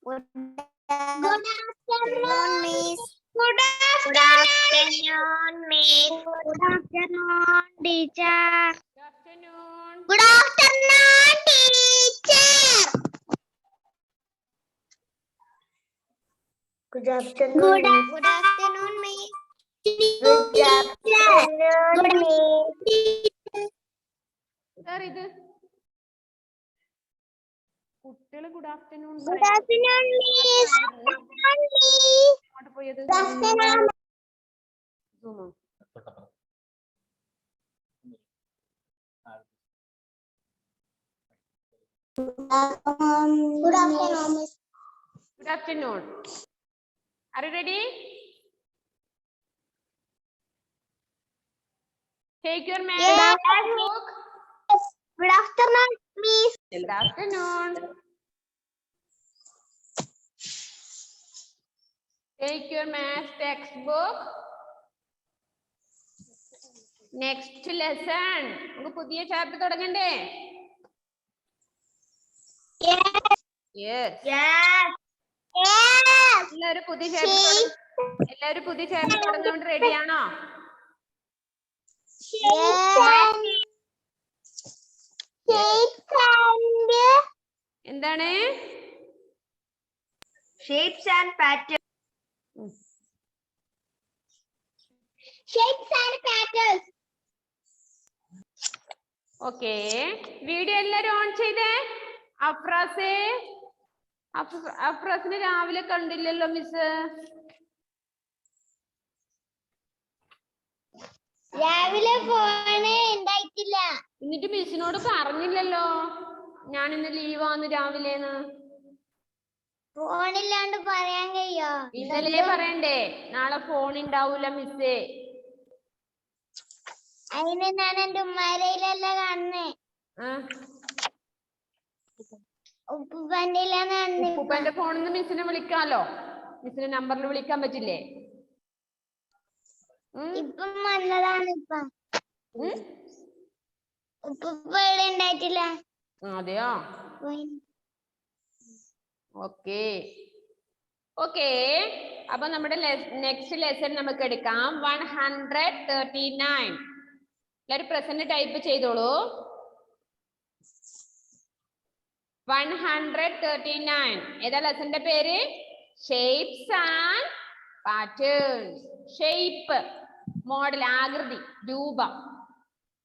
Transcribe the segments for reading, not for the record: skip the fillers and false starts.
Good afternoon, Miss. Good afternoon, Miss. Good afternoon, teacher. Good afternoon. Good afternoon, teacher. Good afternoon. Good afternoon, Miss. Good afternoon, Miss. ഇത് കുട്ടികള് good afternoon Good afternoon, Miss. അങ്ങോട്ട് പോയത് Good afternoon. Good afternoon, Miss. Good afternoon. Are you ready? Take your math book. Good afternoon, Miss. Good afternoon. Take your math textbook. Next lesson. നമുക്ക് പുതിയ chapter തുടങ്ങണ്ടേ? Yes. Yes. Yes. Yes. എല്ലാവരും പുതിയ chapter തുടങ്ങാൻ വേണ്ടി റെഡിയാണോ? എന്താണ്? Shapes and patterns. Shapes and patterns. Okay, video എല്ലാരും on ചെയ്തേ. അഫ്രാസിനെ രാവിലെ കണ്ടില്ലല്ലോ മിസ്. രാവിലെ ഫോണ് ഉണ്ടായിട്ടില്ല. എന്നിട്ട് മിസ്സിനോട് പറഞ്ഞില്ലല്ലോ ഞാൻ ഇന്ന് ലീവാന്ന് രാവിലെന്ന്. ഫോണില്ലാണ്ട് പറയാൻ കഴിയോ? ഇന്നലെ പറയണ്ടേ നാളെ ഫോൺ ഉണ്ടാവൂല മിസ്സേ. അതിന് ഞാൻ എന്റെ ഉമ്മാരയിലല്ല കാണുന്നേ, ഉപ്പൂപ്പന്റെ ഫോണിൽ നിന്ന് മിസ്സിനെ വിളിക്കാലോ. മിസ്സിന്റെ നമ്പറിൽ വിളിക്കാൻ പറ്റില്ലേ? ഇപ്പം വന്നതാണ്. ഉപ്പ ഇവിടെ ഉണ്ടായിട്ടില്ല. അതെയോ? ഓക്കെ ഓക്കെ, അപ്പൊ നമ്മുടെ നെക്സ്റ്റ് ലെസൺ നമുക്ക് എടുക്കാം. 139. എല്ലാവരും പ്രസന്റ് ടൈപ്പ് ചെയ്തോളൂ. 139. ഏതാ ലെസന്റെ പേര്? Shapes and patterns. Shape, model, ആകൃതി,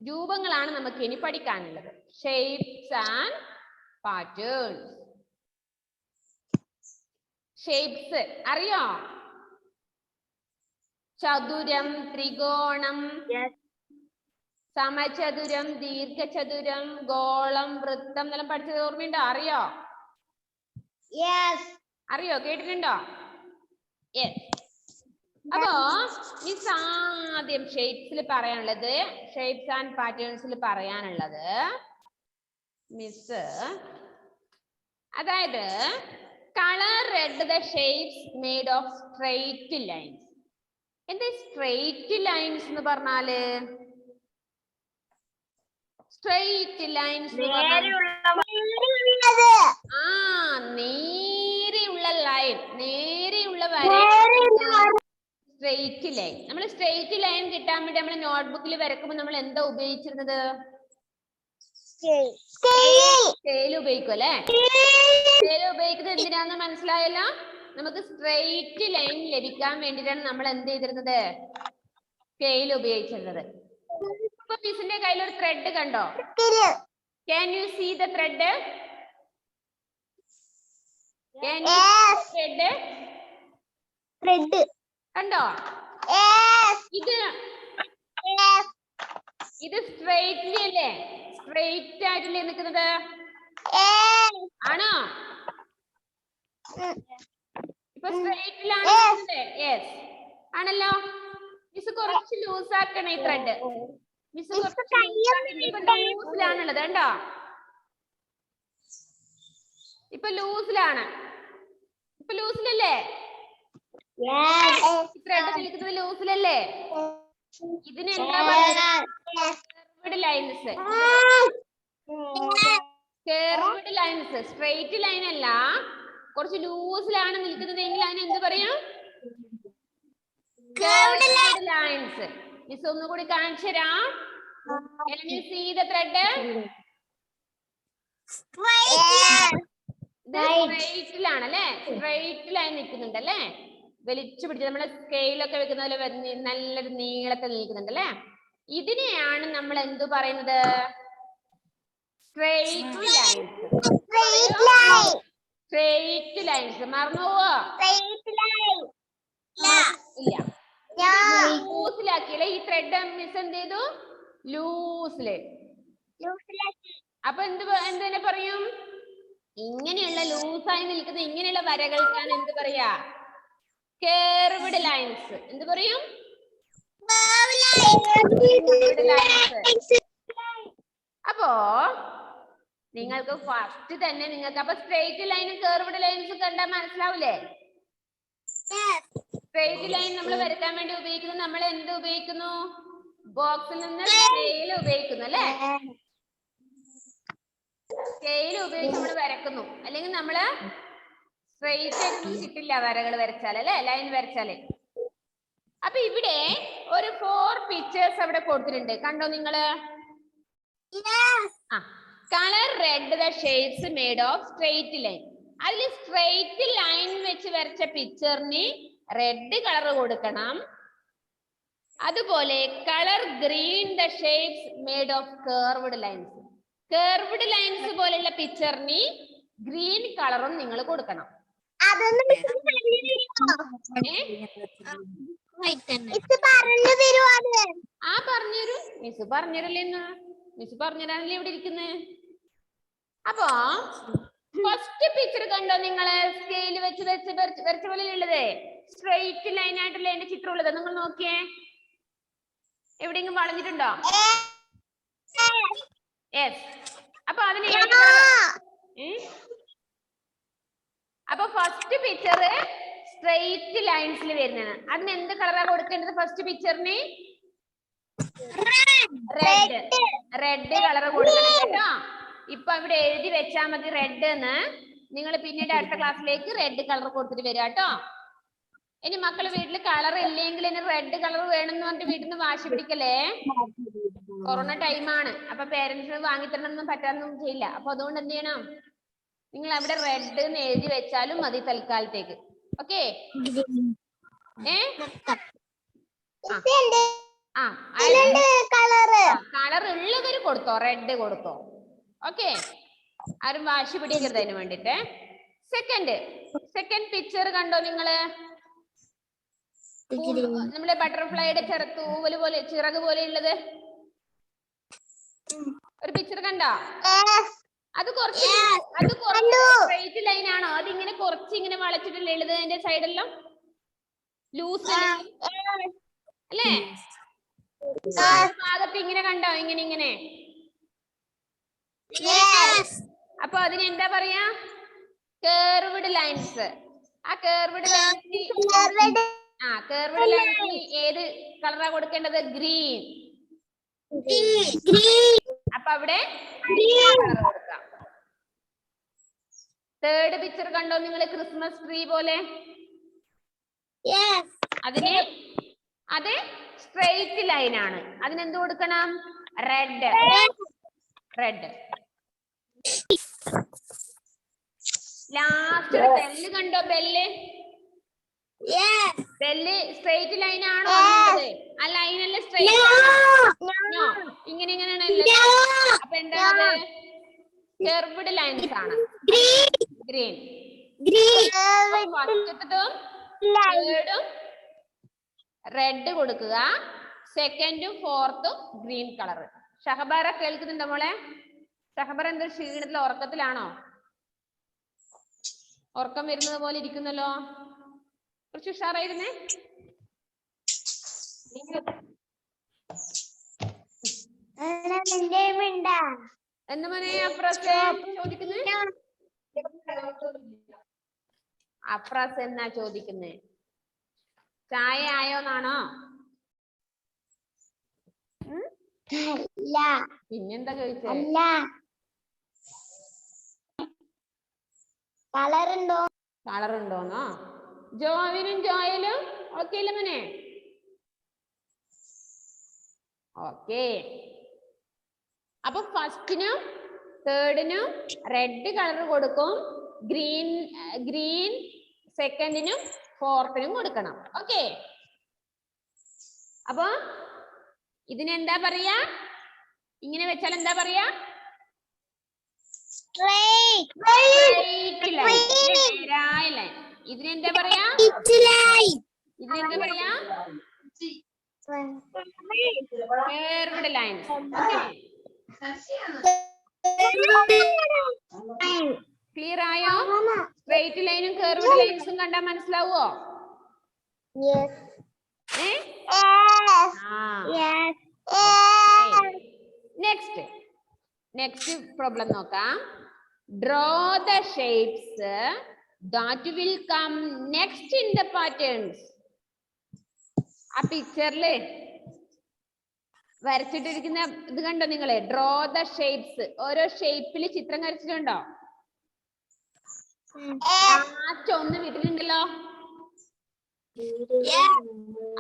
രൂപങ്ങളാണ് നമുക്ക് ഇനി പഠിക്കാനുള്ളത്. Shapes and patterns. ഷേപ്സ് അറിയോ? ചതുരം, ത്രികോണം, സമചതുരം, ദീർഘചതുരം, ഗോളം, വൃത്തം എന്നെല്ലാം പഠിച്ചത് ഓർമ്മയുണ്ടോ? അറിയോ? അറിയോ? കേട്ടിട്ടുണ്ടോ? യെസ്. അപ്പോ മിസ് ആദ്യം ഷേപ്സിൽ പറയാനുള്ളത്, ഷേപ്സ് ആൻഡ് പാറ്റേൺസിൽ പറയാനുള്ളത് മിസ്, അതായത് colour red the shapes made of straight lines. എന്താ സ്ട്രെയിറ്റ് ലൈൻസ് എന്ന് പറഞ്ഞാല്? സ്ട്രെയിറ്റ് ലൈൻസ് നേരെയുള്ള ലൈൻ, നേരെയുള്ള വര, സ്ട്രെയിറ്റ് ലൈൻ. നമ്മൾ സ്ട്രെയിറ്റ് ലൈൻ കിട്ടാൻ വേണ്ടി നമ്മൾ നോട്ട്ബുക്കിൽ വരക്കുമ്പോൾ നമ്മൾ എന്താ ഉപയോഗിച്ചിരുന്നത്? സ്കെയിൽ ഉപയോഗിക്കും അല്ലെ? സ്കെയിൽ ഉപയോഗിക്കുന്നത് എന്തിനാന്ന് മനസ്സിലായല്ലോ? നമുക്ക് സ്ട്രെയിറ്റ് ലൈൻ ലഭിക്കാൻ വേണ്ടിയിട്ടാണ് നമ്മൾ എന്ത് ചെയ്തിരുന്നത്? സ്കെയിൽ ഉപയോഗിച്ചിരുന്നത്. ഇപ്പൊ മിസ്സിന്റെ കയ്യിൽ ഒരു ത്രെഡ് കണ്ടോ? Can you see the thread? Can you see the thread? കണ്ടോ? ഇത് സ്ട്രെയിറ്റ്ലി അല്ലേ? സ്ട്രെയിറ്റ് ആയിട്ടല്ലേ നിൽക്കുന്നത്? ആണോ? ഇപ്പൊ സ്ട്രെയിറ്റിലാണ് യെസ് ആണല്ലോ. മിസ് കുറച്ച് ലൂസ് ആക്കണേ ഈ ത്രെഡ്. മിസ് കുറച്ച് ലൂസിലാണുള്ളത് കണ്ടോ? ഇപ്പൊ ലൂസിലാണ്. ഇപ്പൊ ലൂസിലല്ലേ? ത്രെഡ് നിൽക്കുന്നത് ലൂസിലല്ലേ? ഇതിന് എന്താ curved lines. Curved lines, straight line അല്ല, കുറച്ച് ലൂസിലാണ് നിൽക്കുന്നതെങ്കിൽ അതിന് എന്ത് പറയാം? ലൈൻസ്. മിസ് ഒന്നുകൂടി കാണിച്ചു തരാം. Can you see the thread? സ്ട്രൈറ്റിലാണ് അല്ലേ? സ്ട്രൈറ്റിലായി നിൽക്കുന്നുണ്ട് അല്ലേ? വലിച്ചു പിടിച്ച് നമ്മള് സ്കെയിലൊക്കെ വെക്കുന്ന പോലെ നല്ലൊരു നീളത്തിൽ നിൽക്കുന്നുണ്ട് അല്ലേ? ഇതിനെയാണ് നമ്മൾ എന്ത് പറയുന്നത്? Straight lines. സ്ട്രൈറ്റ് ലൈൻസ് മറന്നുപോവോ? ഇല്ല. ലൂസിലാക്കിയല്ലേ ഈ ത്രെഡ് മിസ് എന്ത് ചെയ്തു? ലൂസില്. അപ്പൊ എന്തിനെ പറയും? ഇങ്ങനെയുള്ള ലൂസായി നിൽക്കുന്ന ഇങ്ങനെയുള്ള വരകൾക്കാണ് എന്ത് പറയാ? Curved lines. എന്ത് പറയും? അപ്പോ നിങ്ങൾക്ക് ഫസ്റ്റ് തന്നെ നിങ്ങൾക്ക് അപ്പൊ സ്ട്രേറ്റ് ലൈനും കേർവ്ഡ് ലൈൻസും കണ്ടാൽ മനസ്സിലാവൂലേ? സ്ട്രേറ്റ് ലൈൻ നമ്മൾ വരയ്ക്കാൻ വേണ്ടി ഉപയോഗിക്കുന്നത് നമ്മൾ എന്ത് ഉപയോഗിക്കുന്നു? ബോക്സിൽ നിന്ന് സ്കെയിൽ ഉപയോഗിക്കുന്നു അല്ലേ? സ്കെയിൽ ഉപയോഗിച്ച് നമ്മൾ വരക്കുന്നു. അല്ലെങ്കിൽ നമ്മള് സ്ട്രേറ്റ് ആയിട്ടൊന്നും കിട്ടില്ല വരകൾ വരച്ചാൽ അല്ലെ? ലൈൻ വരച്ചാല്. അപ്പൊ ഇവിടെ ഒരു 4 പിക്ചേഴ്സ് അവിടെ കൊടുത്തിട്ടുണ്ട്. കണ്ടോ നിങ്ങള്? Colour red the shapes made of straight line. അതിൽ സ്ട്രേറ്റ് ലൈൻ വെച്ച് വരച്ച പിക്ചറിന് റെഡ് കളർ കൊടുക്കണം. അതുപോലെ colour green the shapes made of curved lines. Curved lines പോലെയുള്ള പിക്ചറിന് ഗ്രീൻ കളറും നിങ്ങൾ കൊടുക്കണം. പറഞ്ഞുതരൂ. മിസ് പറഞ്ഞുതരില്ലെന്ന്. മിസ് പറഞ്ഞുതരാനല്ലേ ഇവിടെ ഇരിക്കുന്നത്. അപ്പൊ ഫസ്റ്റ് പിക്ചർ കണ്ടോ നിങ്ങള്? സ്കെയിൽ വെച്ച് വരച്ച പോലെ ഉള്ളത് സ്ട്രെയിറ്റ് ലൈൻ ആയിട്ടല്ലേ എന്റെ ചിത്രം ഉള്ളത്. നിങ്ങൾ നോക്കിയേ, എവിടെയെങ്കിലും വളഞ്ഞിട്ടുണ്ടോ? യെസ്. അപ്പൊ അതിന് അപ്പൊ ഫസ്റ്റ് പിക്ചർ സ്ട്രെയിറ്റ് ലൈൻസിൽ വരുന്നതാണ്. അതിന് എന്ത് കളറാ കൊടുക്കേണ്ടത്? ഫസ്റ്റ് പിക്ചറിന് റെഡ് കളർ കൊടുക്കണം കേട്ടോ. ഇപ്പൊ ഇവിടെ എഴുതി വെച്ചാ മതി റെഡ് എന്ന്. നിങ്ങൾ പിന്നീട് അടുത്ത ക്ലാസ്സിലേക്ക് റെഡ് കളർ കൊടുത്തിട്ട് വരിക കേട്ടോ. ഇനി മക്കള് വീട്ടിൽ കളർ ഇല്ലെങ്കിൽ ഇനി റെഡ് കളർ വേണമെന്ന് പറഞ്ഞിട്ട് വീട്ടിൽ നിന്ന് വാശി പിടിക്കല്ലേ. കൊറോണ ടൈമാണ്. അപ്പൊ പേരന്റ്സിന് വാങ്ങിത്തരണമെന്നും പറ്റാനൊന്നും ചെയ്യില്ല. അപ്പൊ അതുകൊണ്ട് എന്ത് ചെയ്യണം? നിങ്ങൾ അവിടെ റെഡ് എന്ന് എഴുതി വെച്ചാലും മതി തൽക്കാലത്തേക്ക്. ഓക്കെ? കളർ ഉള്ളവര് കൊടുത്തോ, റെഡ് കൊടുത്തോ. ഓക്കെ? ആരും വാശി പിടിക്കരുത് അതിന് വേണ്ടിട്ട്. സെക്കൻഡ് പിക്ചർ കണ്ടോ നിങ്ങള്? നമ്മളെ ബട്ടർഫ്ലൈയുടെ തൂവല് പോലെ ചിറക് പോലെ ഉള്ളത് ഒരു പിക്ചർ കണ്ടോ? അത് കുറച്ച് സ്ട്രെയിറ്റ് ലൈൻ ആണോ? അതിങ്ങനെ കുറച്ച് ഇങ്ങനെ വളച്ചിട്ടല്ലേ ഉള്ളത് അതിന്റെ സൈഡെല്ലാം? ലൂസ് അല്ലേ? ഭാഗത്ത് ഇങ്ങനെ കണ്ടോ? ഇങ്ങനെ. അപ്പൊ അതിന് എന്താ പറയാ? Curved lines. ആ കേർവ്ഡ് ലൈൻസിന് ഏത് കളറാ കൊടുക്കേണ്ടത്? ഗ്രീൻ. അപ്പൊ അവിടെ കളർ കൊടുക്കാം. തേർഡ് പിക്ചർ കണ്ടോ നിങ്ങൾ? ക്രിസ്മസ് ട്രീ പോലെ. അത് സ്ട്രെയിറ്റ് ലൈൻ ആണ്. അതിനെന്ത് കൊടുക്കണം? റെഡ്. ലാസ്റ്റ് ബെല്ല് കണ്ടോ? ബെല്ല് സ്ട്രെയിറ്റ് ലൈൻ ആണോ? ആ ലൈനല്ല സ്ട്രെയിറ്റ് ആണോ? ഇങ്ങനെയാണല്ലേ? അപ്പൊ എന്താണ്? കർവ്ഡ് ലൈൻസ് ആണ്. ഗ്രീൻ. ഫസ്റ്റത്തും തേർഡും റെഡ് കൊടുക്കുക. സെക്കൻഡും ഫോർത്തും ഗ്രീൻ കളർ. ഷഹബാര കേൾക്കുന്നുണ്ടോ മോളെ? ഷഹബാര എന്തൊരു ക്ഷീണത്തിൽ ഉറക്കത്തിലാണോ? ഉറക്കം വരുന്നത് പോലെ ഇരിക്കുന്നല്ലോ. കുറച്ച് ഉഷാറായിരുന്നേ. എന്താ മോനെ ചോദിക്കുന്നേ? അഫ്രാസ് എന്നാ ചോദിക്കുന്നേ? ചായ ആയോന്നാണോ? പിന്നെന്താ ചോദിച്ചേ? കളറുണ്ടോ? കളർ ഉണ്ടോന്നോ? ജോവിനും ജോയലും ഓക്കെ അല്ലേ മോനെ? ഓക്കെ. അപ്പൊ ഫസ്റ്റിനും തേർഡിനും റെഡ് കളർ കൊടുക്കും, ഗ്രീൻ സെക്കൻഡിനും ഫോർത്തിനും കൊടുക്കണം. ഓക്കെ. അപ്പൊ ഇതിനെന്താ പറയാ? ഇങ്ങനെ വെച്ചാൽ എന്താ പറയാ? സ്ട്രെയിറ്റ് ലൈൻ, നേരായ ലൈൻ. ഇതിനെന്താ പറയാ? ഇതിനെന്താ പറയാ? Curved lines. ഓക്കെ, ക്ലിയർ ആയോ? സ്ട്രെയിറ്റ് ലൈനും കർവ്ഡ് ലൈൻസും കണ്ടാൽ മനസ്സിലാവോ? നെക്സ്റ്റ് പ്രോബ്ലം നോക്കാം. Draw the shapes that will come next in the patterns. ആ പിക്ചറില് വരച്ചിട്ടിരിക്കുന്ന ഇത് കണ്ടോ നിങ്ങള്? Draw the shapes. ഓരോ ഷേപ്പിൽ ചിത്രം വരച്ചിട്ടുണ്ടോ? ലാസ്റ്റ് ഒന്ന് വിട്ടിട്ടുണ്ടല്ലോ.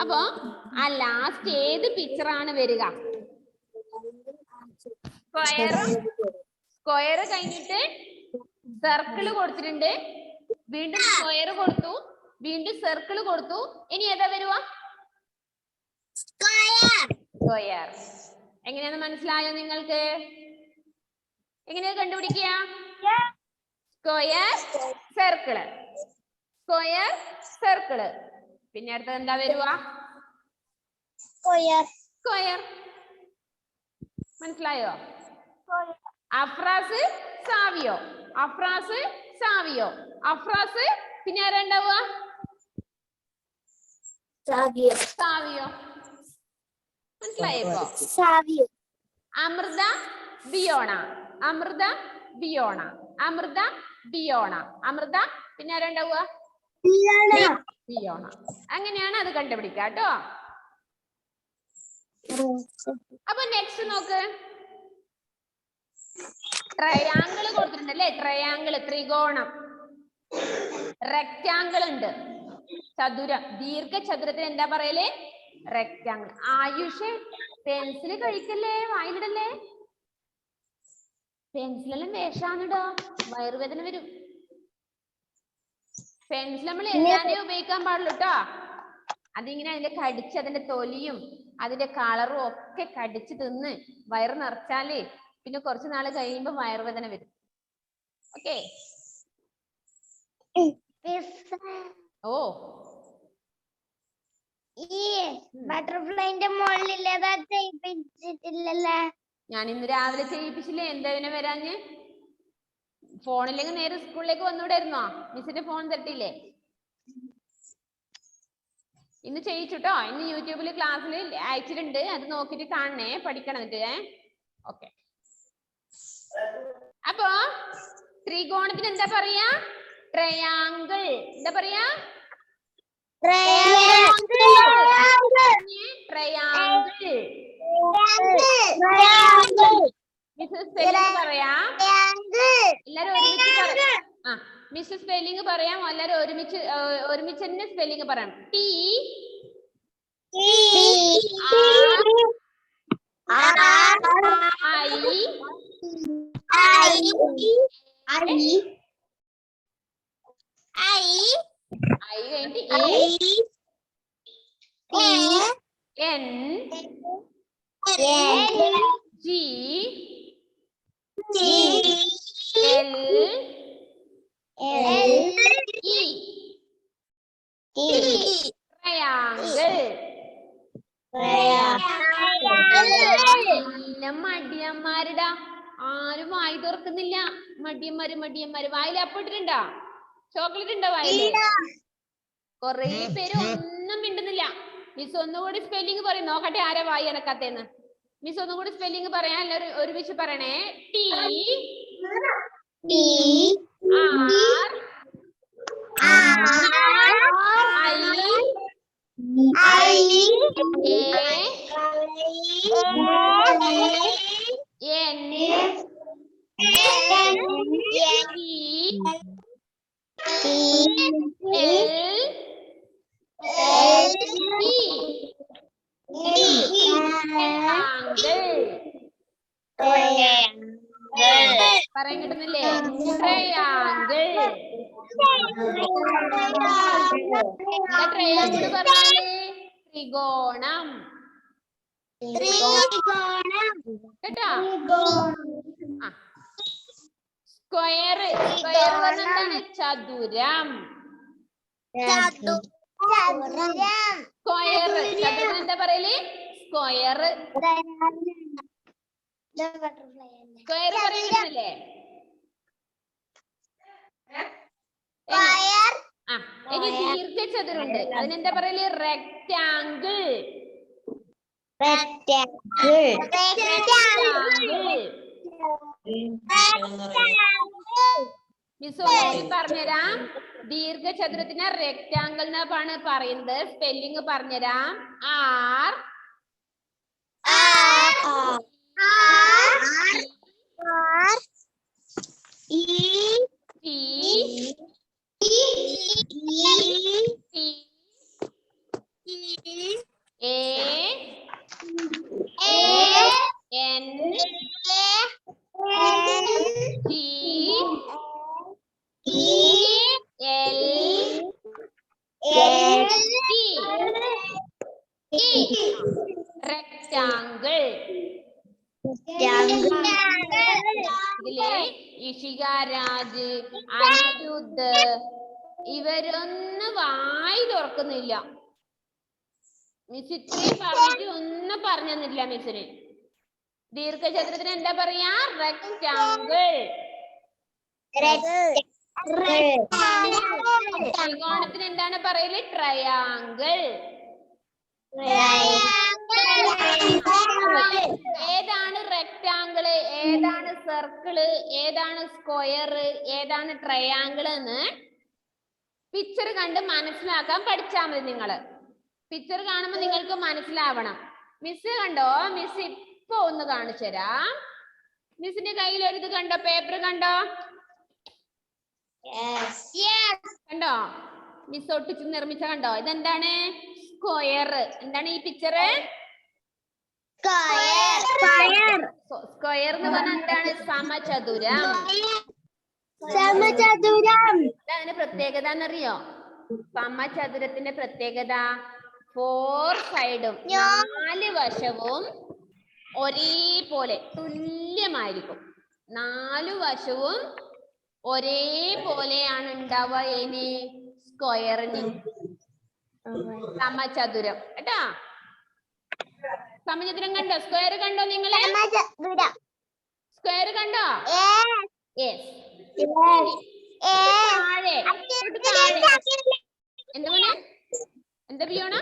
അപ്പൊ ആ ലാസ്റ്റ് ഏത് പിക്ചറാണ് വരിക? സ്ക്വയർ കഴിഞ്ഞിട്ട് സർക്കിൾ കൊടുത്തിട്ടുണ്ട്, വീണ്ടും സ്ക്വയർ കൊടുത്തു, വീണ്ടും സർക്കിൾ കൊടുത്തു. ഇനി ഏതാ വരുക? സ്ക്വയർ. എങ്ങനെയാന്ന് മനസ്സിലായോ നിങ്ങൾക്ക്? എങ്ങനെയാ കണ്ടുപിടിക്കുക? Square circle, square circle. പിന്നെ അടുത്തത് എന്താ വരുക? സ്ക്വയർ. മനസ്സിലായോ? Afras Savio, Afras Savio, Afras. പിന്നെ ആരാ ഉണ്ടാവുക? സാവിയോ. മനസ്സിലായോ? അമൃത ബിയോണ, അമൃത ബിയോണ, അമൃത ബിയോണ, അമൃത. പിന്നെ ആരാ ഉണ്ടാവുക? ബിയോണ. അങ്ങനെയാണ് അത് കണ്ടുപിടിക്കുക കേട്ടോ. അപ്പൊ നെക്സ്റ്റ് നോക്ക്. ട്രയാങ്കിൾ കൊടുത്തിട്ടുണ്ടല്ലേ? ട്രയാങ്കിൾ, ത്രികോണം. റെക്റ്റാങ്കിൾ ഉണ്ട്, ചതുരം. ദീർഘചതുരത്തിന് എന്താ പറയല്? റെക്റ്റാങ്കിൾ. ആയുഷ് പെൻസില് കഴിക്കല്ലേ, വായിലിടല്ലേ. പെൻസിലെല്ലാം വേഷാണിടോ, വയറുവേദന വരും. പെൻസിൽ നമ്മൾ എല്ലാനേ ഉപയോഗിക്കാൻ പാടുള്ളൂ കേട്ടോ. അതിങ്ങനെ അതിന്റെ കടിച്ച് അതിന്റെ തൊലിയും അതിന്റെ കളറും ഒക്കെ കടിച്ച് തിന്ന് വയറ് നിറച്ചാല് പിന്നെ കുറച്ച് നാള് കഴിയുമ്പോ വയറുവേദന വരും. ഓക്കെ. ഓ, ഈ ബട്ടർഫ്ലൈന്റെ മുകളിലേതാ ചെയ്യിപ്പിച്ചിട്ടില്ലല്ലേ? ഞാൻ ഇന്ന് രാവിലെ ചെയ്യിപ്പിച്ചില്ലേ? എന്താ ഇതിനെ വരാഞ്ഞ്? ഫോണിലേക്ക് നേരെ സ്കൂളിലേക്ക് വന്നൂടായിരുന്നോ? മിസ്സിന്റെ ഫോൺ തട്ടില്ലേ? ഇന്ന് ചെയ്യിച്ചുട്ടോ. ഇന്ന് യൂട്യൂബിൽ ക്ലാസ്സിൽ അയച്ചിട്ടുണ്ട്, അത് നോക്കിട്ട് കാണണേ, പഠിക്കണം എന്നിട്ട്. ഓക്കെ. അപ്പൊ ത്രികോണത്തിന് എന്താ പറയാ? ട്രയാങ്കിൾ. എന്താ പറയാ? ട്രയാങ്കിൾ. മിസ് സ്പെല്ലിംഗ് പറയാം, എല്ലാരും ഒരുമിച്ച് പറയാം. ആ, മിസ് സ്പെല്ലിംഗ് പറയാം, എല്ലാരും ഒരുമിച്ച് തന്നെ സ്പെല്ലിംഗ് പറയാം. T N G L E. Triangle. മടിയന്മാരുടാ, ആരും വായി തുറക്കുന്നില്ല. മടിയന്മാര് വായിൽ അപ്പിട്ടിട്ടുണ്ടോ? ചോക്ലേറ്റ് ഉണ്ടോ വായില്? കൊറേ പേര് ഒന്നും മിണ്ടുന്നില്ല. മിസ് ഒന്നുകൂടി സ്പെല്ലിംഗ് പറയും, നോക്കട്ടെ ആരാ വായി അനക്കാത്തേന്ന്. മിസ് ഒന്നുകൂടി സ്പെല്ലിംഗ് പറയാം, എല്ലാവരും ഒരുമിച്ച് പറയണേ. T R I A N G പറയാൻ കിട്ടുന്നില്ലേ? ട്രയാങ്കിൾ. എന്താ ട്രയാങ്കിൾ പറഞ്ഞാലേ? ത്രികോണം. കേട്ടോ? സ്ക്വയർ. സ്ക്വയർ പറഞ്ഞാൽ എന്താണ്? ചതുരം. സ്ക്വയർ. ചതുരം എന്താ പറയല്? സ്ക്വയർ. സ്ക്വയർ പറയുന്നില്ലേ? ഇനി ദീർഘചതുരുണ്ട്, അതിനെന്താ പറയല്? റെക്ടാങ്കിൾ. മിസ് ഒന്നുകൂടി പറഞ്ഞുതരാം. ദീർഘചതുരത്തിന് റെക്ടാങ്കിൾ എന്നാണ് പറയുന്നത്. സ്പെല്ലിംഗ് പറഞ്ഞുതരാം. R E T A N G L E rectangle. ഇതിലെ ഇഷികാരാജ്, അനിരുദ്ധ് ഇവരൊന്നും വായി തുറക്കുന്നില്ല. മിസ് ഇത്രയും പറഞ്ഞിട്ട് ഒന്നും പറഞ്ഞു തന്നില്ല മിസ്സിന്. ദീർഘചതുരത്തിന് എന്താ പറയാ? റെക്ടാങ്കിൾ. ത്രികോണത്തിന് എന്താണ് പറയല്? ട്രയാങ്കിൾ. ഏതാണ് റെക്ടാങ്കിള്, ഏതാണ് സർക്കിള്, ഏതാണ് സ്ക്വയർ, ഏതാണ് ട്രയാങ്കിൾ എന്ന് പിക്ചർ കണ്ട് മനസ്സിലാക്കാൻ പഠിച്ചാൽ മതി. നിങ്ങള് പിക്ചർ കാണുമ്പോൾ നിങ്ങൾക്ക് മനസ്സിലാവണം. മിസ് കണ്ടോ? മിസ് ഇപ്പൊ ഒന്ന് കാണിച്ചു തരാം. മിസ്സിന്റെ കയ്യിൽ ഒരു ഇത് കണ്ടോ? പേപ്പർ കണ്ടോ? കണ്ടോ? മിസ് ഒട്ടിച്ച് നിർമ്മിച്ച കണ്ടോ? ഇതെന്താണ്? സ്ക്വയർ. എന്താണ് ഈ പിക്ചർ? സ്ക്വയർ എന്ന് പറഞ്ഞാൽ എന്താണ്? സമചതുരം. അതിന്റെ പ്രത്യേകത എന്നറിയോ? സമചതുരത്തിന്റെ പ്രത്യേകത 4 സൈഡും 4 വശവും ഒരേപോലെ തുല്യമായിരിക്കും. 4 വശവും ഒരേപോലെയാണ് ഉണ്ടാവുക. ഇനി സ്ക്വയറിന്, സമചതുരം. കേട്ടാ? സമചതുരം കണ്ടോ? സ്ക്വയർ കണ്ടോ? നിങ്ങള് സ്ക്വയർ കണ്ടോ? താഴെ എന്താ മോനെ? എന്താ പിയോണ?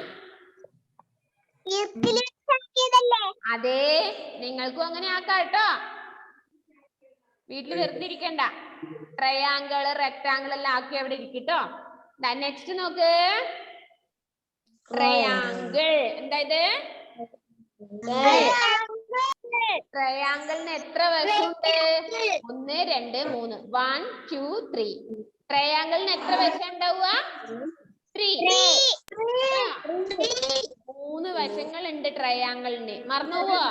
അതെ, നിങ്ങൾക്കും അങ്ങനെ ആക്കാം കേട്ടോ. വീട്ടിൽ വെറുതെ ഇരിക്കണ്ട. ട്രയാങ്കിൾ, റെക്ടാങ്കിൾ എല്ലാം ആക്കി അവിടെ ഇരിക്കട്ടോ. നെക്സ്റ്റ് നോക്ക്. ട്രയാങ്കിൾ. എന്താ ഇത്? ട്രയാങ്കിളിന് എത്ര വശമുണ്ട്? 1 2 3. 1 2 3. ട്രയാങ്കിളിന് എത്ര വശം ഉണ്ടാവുക? 3. 3 വശങ്ങളുണ്ട് ട്രയാങ്കിളിന്. മറന്നുപോവോ?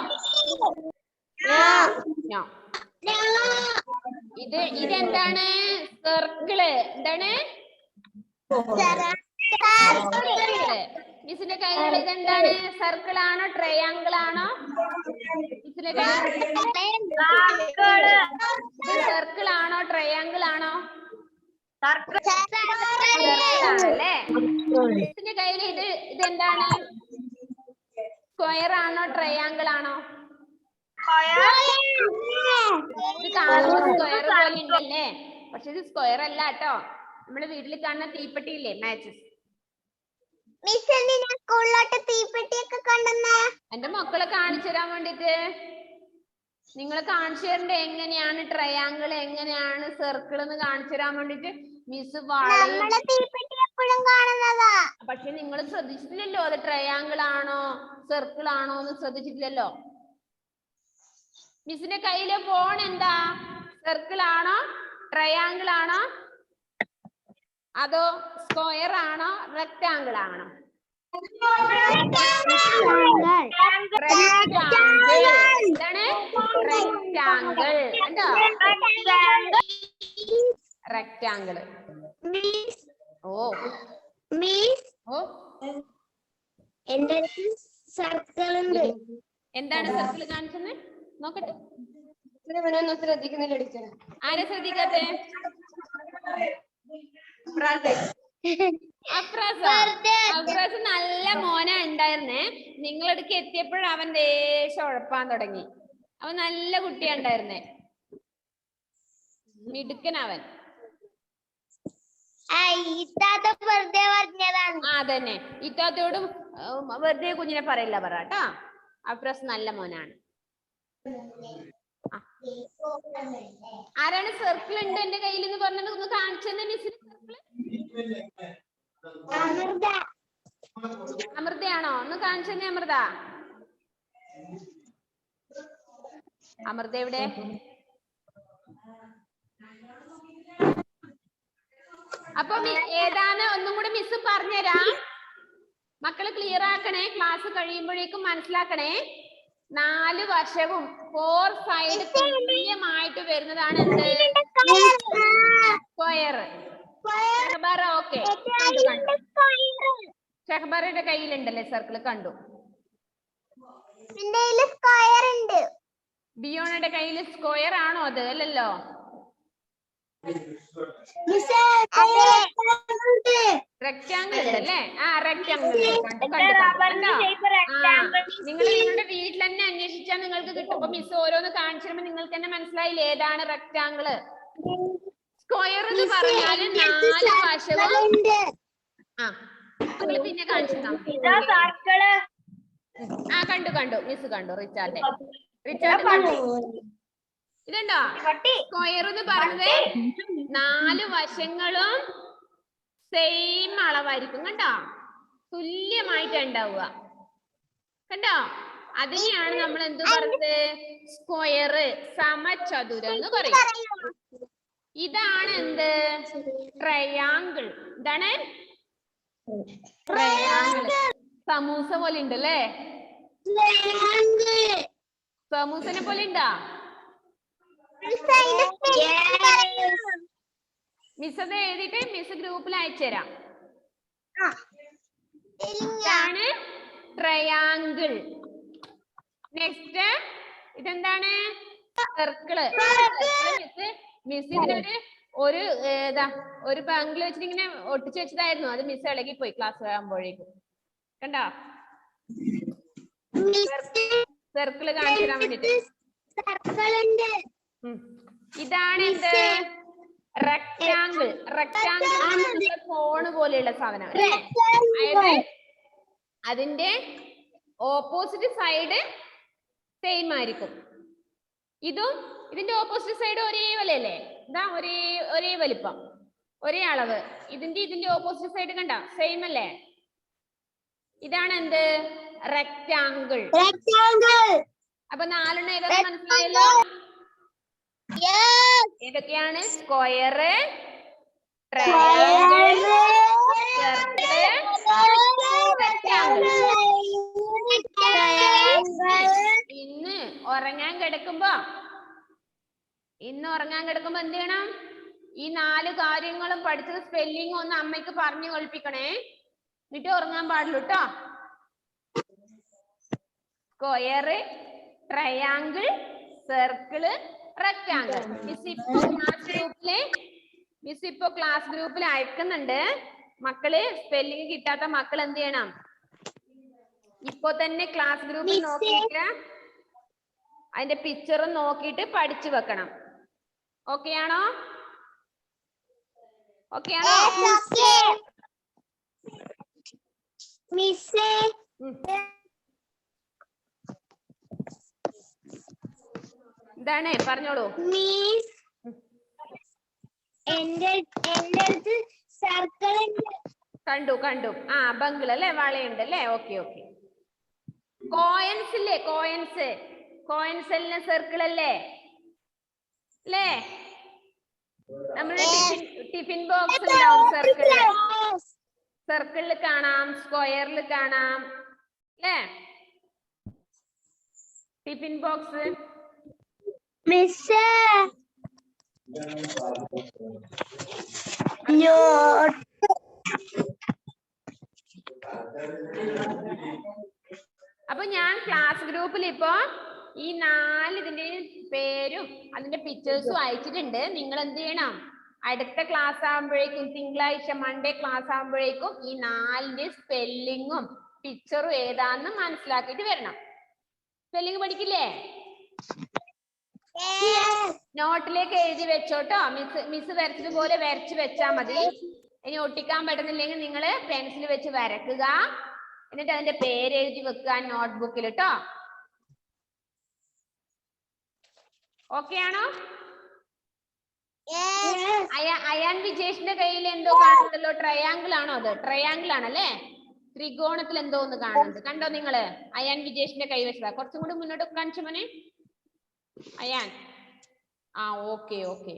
ഇതെന്താണ്? സർക്കിള്. എന്താണ്? മിസ്സിന്റെ കയ്യിലുള്ള ഇതെന്താണ്? സർക്കിൾ ആണോ ട്രയാങ്കിൾ ആണോ? മിസ്സിന്റെ സർക്കിൾ ആണോ ട്രയാങ്കിൾ ആണോ? ആണല്ലേ. മിസ്സിന്റെ കയ്യിൽ ഇതെന്താണ്? സ്ക്വയർ ആണോ ട്രയാങ്കിൾ ആണോ? ഇത് കാണുമ്പോ സ്ക്വയർ പോലെ ഉണ്ടല്ലേ, പക്ഷെ ഇത് സ്ക്വയർ അല്ല കേട്ടോ. നമ്മള് വീട്ടിൽ കാണുന്ന തീപ്പെട്ടിയില്ലേ, മാച്ചസ്. സ്കൂളിലോട്ട് തീപ്പെട്ടിയൊക്കെ കൊണ്ടുവന്നേ എന്റെ മക്കളെ കാണിച്ചു തരാൻ വേണ്ടിട്ട്. നിങ്ങൾ കാണിച്ചു തരണ്ടേ എങ്ങനെയാണ് ട്രയാങ്കിൾ, എങ്ങനെയാണ് സർക്കിൾ എന്ന് കാണിച്ചു തരാൻ വേണ്ടിട്ട്. മിസ് പക്ഷെ നിങ്ങൾ ശ്രദ്ധിച്ചിട്ടില്ലല്ലോ, അത് ട്രയാങ്കിൾ ആണോ സർക്കിൾ ആണോ എന്ന് ശ്രദ്ധിച്ചിട്ടില്ലല്ലോ. മിസ്സിന്റെ കയ്യിലെ ഫോൺ എന്താ? സർക്കിൾ ആണോ ട്രയാങ്കിൾ ആണോ? അതോ സ്ക്വയർ ആണോ റെക്ടാങ്കിൾ ആണോ? എന്താണ് റെക്ടാങ്കിൾ? കണ്ടോ? റെക്ടാങ്കിൾ. ഓ ഓ എന്റെ സർക്കിൾ ഉണ്ട്. എന്താണ് സർക്കിൾ കാണിച്ചത്? നോക്കട്ടെ. ശ്രദ്ധിക്കുന്നില്ല ടീച്ചർ. ആരെ ശ്രദ്ധിക്കാത്തെ? അഫ്രാസ് നല്ല മോന ഉണ്ടായിരുന്നേ. നിങ്ങളടുക്ക് എത്തിയപ്പോഴും അവൻ ദേശം ഉഴപ്പാൻ തുടങ്ങി. അവൻ നല്ല കുട്ടിയാ ഉണ്ടായിരുന്നേ, മിടുക്കൻ അവൻ. വെറുതെ പറഞ്ഞതാണ്. അതന്നെ, ഇത്താത്തോടും വെറുതെ കുഞ്ഞിനെ പറയില്ല പറ കേട്ടോ. അഫ്രാസ് നല്ല മോനാണ്. ആരാണ് സർക്കിൾ ഉണ്ട് എന്റെ കയ്യിൽ എന്ന് പറഞ്ഞത്? ഒന്ന് കാണിച്ചെന്നെ മിസ്സിന്. സർക്കിൾ അമൃതയാണോ? ഒന്ന് കാണിച്ചെന്നെ അമൃത. അമൃത എവിടെ? അപ്പൊ ഏതാണ് ഒന്നും കൂടെ മിസ് പറഞ്ഞുതരാം. മക്കള് ക്ലിയർ ആക്കണേ. ക്ലാസ് കഴിയുമ്പോഴേക്കും മനസ്സിലാക്കണേ. 4 വശവും 4 സൈഡ് തുല്യമായിട്ട് വരുന്നതാണ് എന്ത്? സ്ക്വയർ. ഓക്കെ, ഷഹബാറയുടെ കയ്യിലുണ്ടല്ലേ സർക്കിൾ? കണ്ടു. ബിയോണയുടെ കയ്യിൽ സ്ക്വയർ ആണോ അത്? അല്ലല്ലോ. റെക്ടാങ്കിൾ ഉണ്ടല്ലേ? ആ റെക്ടാങ്കിൾ. നിങ്ങൾ നിങ്ങളുടെ വീട്ടിൽ തന്നെ അന്വേഷിച്ചാൽ നിങ്ങൾക്ക് കിട്ടും. അപ്പൊ മിസ് ഓരോന്ന് കാണിച്ചിരുമ്പോ നിങ്ങൾക്ക് തന്നെ മനസ്സിലായില്ലേ ഏതാണ് റെക്ടാങ്കിള്? സ്ക്വയർ എന്ന് പറഞ്ഞാല് 4 വശവും. ആ നിങ്ങൾ പിന്നെ കാണിച്ചു. ആ കണ്ടു കണ്ടു മിസ് കണ്ടു. റിച്ചാർഡ് കണ്ടു. ഇതുണ്ടോ? സ്ക്വയർ എന്ന് പറഞ്ഞത് 4 വശങ്ങളും സെയിം അളവായിരിക്കും. കണ്ടോ? തുല്യമായിട്ട് ഉണ്ടാവുക. കണ്ടോ? അതിനെയാണ് നമ്മൾ എന്ത് പറഞ്ഞത്? സ്ക്വയർ, സമചതുരം എന്ന് പറയും. ഇതാണ് എന്ത്? ട്രയാങ്കിൾ. ഇതാണ് ട്രയാങ്കിൾ. സമൂസ പോലെ ഉണ്ട് അല്ലേ? സമൂസനെ പോലെ ഉണ്ടാ? മിസ് അത് എഴുതിട്ട് മിസ് ഗ്രൂപ്പിൽ അയച്ചുതരാം. ഇതാണ് ട്രയാങ്കിൾ. നെക്സ്റ്റ് ഇതെന്താണ്? സർക്കിള്. മിസ് ഇതിനൊരു ഒരു ബാങ്കിൽ വെച്ചിട്ട് ഇങ്ങനെ ഒട്ടിച്ചു വെച്ചതായിരുന്നു. അത് മിസ് ഇളകിപ്പോയി ക്ലാസ് ആകുമ്പോഴേക്കും. കണ്ടോ? സർക്കിള് കാണിച്ചു തരാൻ വേണ്ടിട്ട്. ഇതാണ് എന്ത്? റെക്ടാങ്കിൾ. റെക്ടാങ്കിൾ കോണ് പോലെയുള്ള സാധനം അല്ലേ? അതായത് അതിന്റെ ഓപ്പോസിറ്റ് സൈഡ് സെയിം ആയിരിക്കും. ഇതിന്റെ ഓപ്പോസിറ്റ് സൈഡ് ഒരേ വിലയല്ലേ? ഇതാ ഒരേ വലിപ്പം, ഒരേ അളവ്. ഇതിന്റെ ഓപ്പോസിറ്റ് സൈഡ് കണ്ട സെയിം അല്ലേ? ഇതാണ് എന്ത്? റെക്ടാങ്കിൾ. അപ്പൊ 4 ഏതൊക്കെ മനസ്സിലായല്ലോ? ഏതൊക്കെയാണ്? Square, triangle, circle, rectangle. ഇന്ന് ഉറങ്ങാൻ കിടക്കുമ്പോ എന്ത് ചെയ്യണം? ഈ 4 കാര്യങ്ങളും പഠിച്ചത് സ്പെല്ലിംഗ് ഒന്ന് അമ്മയ്ക്ക് പറഞ്ഞു കേൾപ്പിക്കണേ. എന്നിട്ട് ഉറങ്ങാൻ പാടുള്ളൂ കേട്ടോ. Square, triangle, circle, rectangle. Miss ഇപ്പോ ക്ലാസ് ഗ്രൂപ്പിൽ അയക്കുന്നുണ്ട്. മക്കള് സ്പെല്ലിംഗ് കിട്ടാത്ത മക്കൾ എന്ത് ചെയ്യണം? ഇപ്പൊ തന്നെ ക്ലാസ് ഗ്രൂപ്പിൽ നോക്കിയിട്ട് അതിന്റെ പിക്ചറും നോക്കിയിട്ട് പഠിച്ചു വെക്കണം. ഓക്കെ ആണോ? ഓക്കെ ആണോ? എന്താണ്? പറഞ്ഞോളൂ. കണ്ടു. ആ ബംഗിൾ അല്ലേ? വളയുണ്ട് അല്ലേ? ഓക്കെ. കോയിൻസ് ഇല്ലേ? കോയിൻസ് എല്ലാം സർക്കിൾ അല്ലേ? നമ്മളുടെ ടിഫിൻ ബോക്സ് ഉണ്ടാവും സർക്കിളിൽ കാണാം, സ്ക്വയറിൽ കാണാം അല്ലേ? ടിഫിൻ ബോക്സ് മിസ് അപ്പൊ ഞാൻ ക്ലാസ് ഗ്രൂപ്പിൽ ഇപ്പോ ഈ 4 ഇതിന്റെ പേരും അതിന്റെ പിക്ചേഴ്സും അയച്ചിട്ടുണ്ട്. നിങ്ങൾ എന്ത് ചെയ്യണം? അടുത്ത ക്ലാസ് ആകുമ്പോഴേക്കും, തിങ്കളാഴ്ച മൺഡേ ക്ലാസ് ആകുമ്പോഴേക്കും ഈ 4ന്റെ സ്പെല്ലിങ്ങും പിക്ചറും ഏതാന്ന് മനസ്സിലാക്കിയിട്ട് വരണം. സ്പെല്ലിങ് പഠിക്കില്ലേ? നോട്ടിലേക്ക് എഴുതി വെച്ചോട്ടോ. മിസ് വരച്ചതുപോലെ വരച്ച് വെച്ചാ മതി. ഇനി ഒട്ടിക്കാൻ പറ്റുന്നില്ലെങ്കിൽ നിങ്ങൾ പെൻസിൽ വെച്ച് വരക്കുക. എന്നിട്ട് അതിന്റെ പേര് എഴുതി വെക്കുക നോട്ട്ബുക്കിൽ ട്ടോ. ഓക്കെ ആണോ? അയാൻ വിജേഷിന്റെ കയ്യിൽ എന്തോ കാണുന്നുണ്ടല്ലോ, ട്രയാങ്കിൾ ആണോ? അത് ട്രയാങ്കിൾ ആണല്ലേ? ത്രികോണത്തിൽ എന്തോ ഒന്ന് കാണുന്നുണ്ട്, കണ്ടോ നിങ്ങള്? അയാൻ വിജേഷിന്റെ കൈ വെച്ചതാ. കുറച്ചും കൂടി മുന്നോട്ട് കാണിച്ചു മോനെ അയാൻ. ആ ഓക്കെ ഓക്കെ.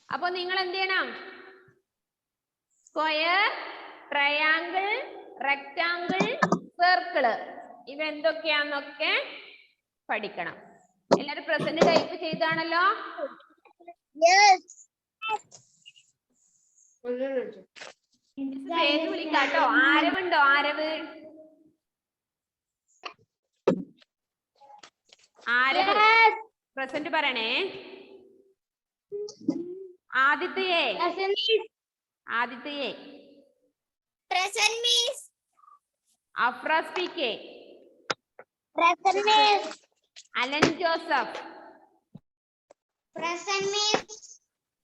അപ്പൊ നിങ്ങൾ എന്ത് ചെയ്യണം? സ്ക്വയർ, ട്രയാങ്കിൾ, റെക്ടാങ്കിൾ, സർക്കിള് ഇവ എന്തൊക്കെയാന്നൊക്കെ പഠിക്കണം. എല്ലാരും പ്രസന്റ് ടൈപ്പ് ചെയ്താണല്ലോ? പേര് വിളിക്കാട്ടോ. ആരവുണ്ടോ? ആരവ് പ്രസന്റ് പറയണേ. ആദിത്യയെ Afras P K, Alan Joseph,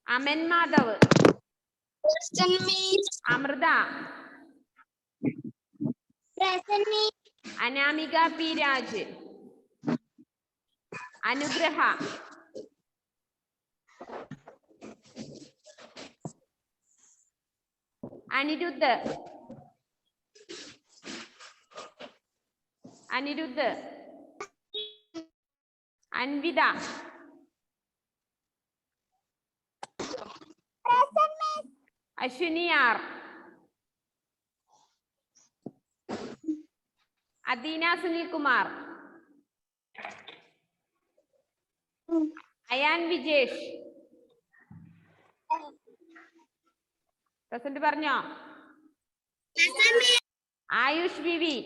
Aman Madhav, Amrita, Anamika P Raj, Anugraha, Anirudh, Anvitha, Ashwini R, Adeena Sunilkumar, Ayaan Vijesh. Present പറഞ്ഞോ? Ayush V V,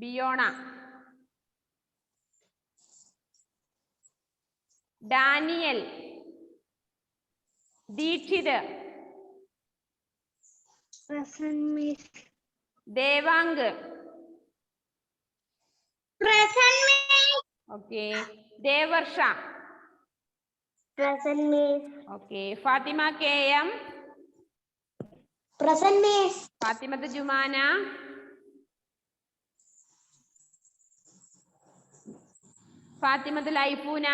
Biyona, Daniel, Deekshith, Devank, okay, Devarsha, okay, Fathima K M, Fathimath Jumana, Fathimath Laifoona,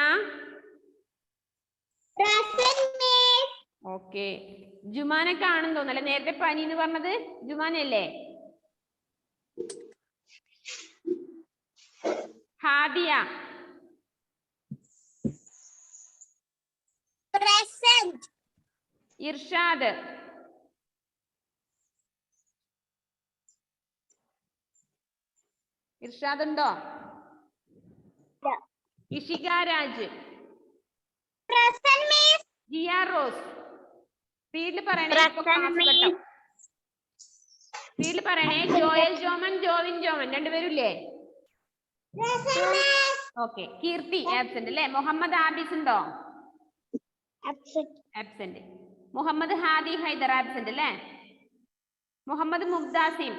okay. Jumana കാണുന്നു തോന്നല്ലേ? നേരത്തെ പനി എന്ന് പറഞ്ഞത് ജുമാനല്ലേ? ഹാദിയ, ഇർഷാദ്, ഉണ്ടോ? ഇഷിക രാജ്, ജിയ റോസ്. സ്പീഡിൽ പറയണേ, സ്പീഡിൽ പറയണേ. ജോയൽ ജോമൻ, ജോവിൻ ജോമൻ രണ്ടുപേരും ഇല്ലേ? ഓക്കെ. കീർത്തി ആബ്സെന്റ് അല്ലേ? മുഹമ്മദ് ആബിസ് ഉണ്ടോ? ആബ്സെന്റ്. മുഹമ്മദ് ഹാദി ഹൈദർ ആബ്സെന്റ് അല്ലേ? മുഹമ്മദ് മുബ്ദാസിം.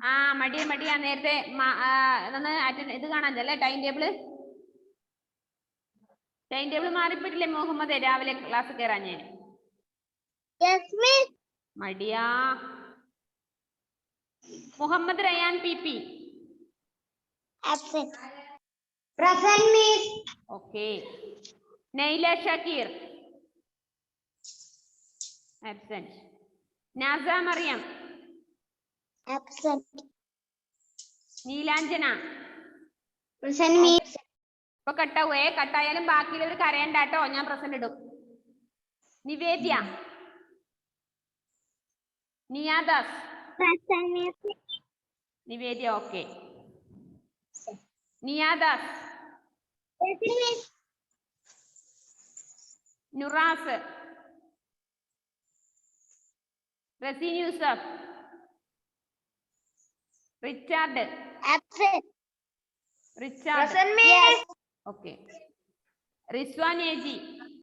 ആ മടിയാ. നേരത്തെ ഇത് കാണാനല്ലേ ടൈം ടേബിള് മാറിപ്പോയിട്ടില്ലേ മുഹമ്മദ്? രാവിലെ ക്ലാസ് കയറാൻ ഞാൻ മടിയാ. Muhammad Rayan P P, okay. Naila Shakir, absent. Nasa Mariyam, Absent. Neelanjana. Present me. ഇപ്പൊ കട്ടാവേ, കട്ടായാലും ബാക്കിയുള്ളവർ കരയണ്ടാട്ടോ, ഞാൻ പ്രസന്റ് ഇടും. Nivedya, Niyadas, Present me. Nivedya okay. Niyadas, Present me. Nuras, Raseen Yousuf, Richard, Absent. Richard me. Yes. Okay. Rizwan ഏജി,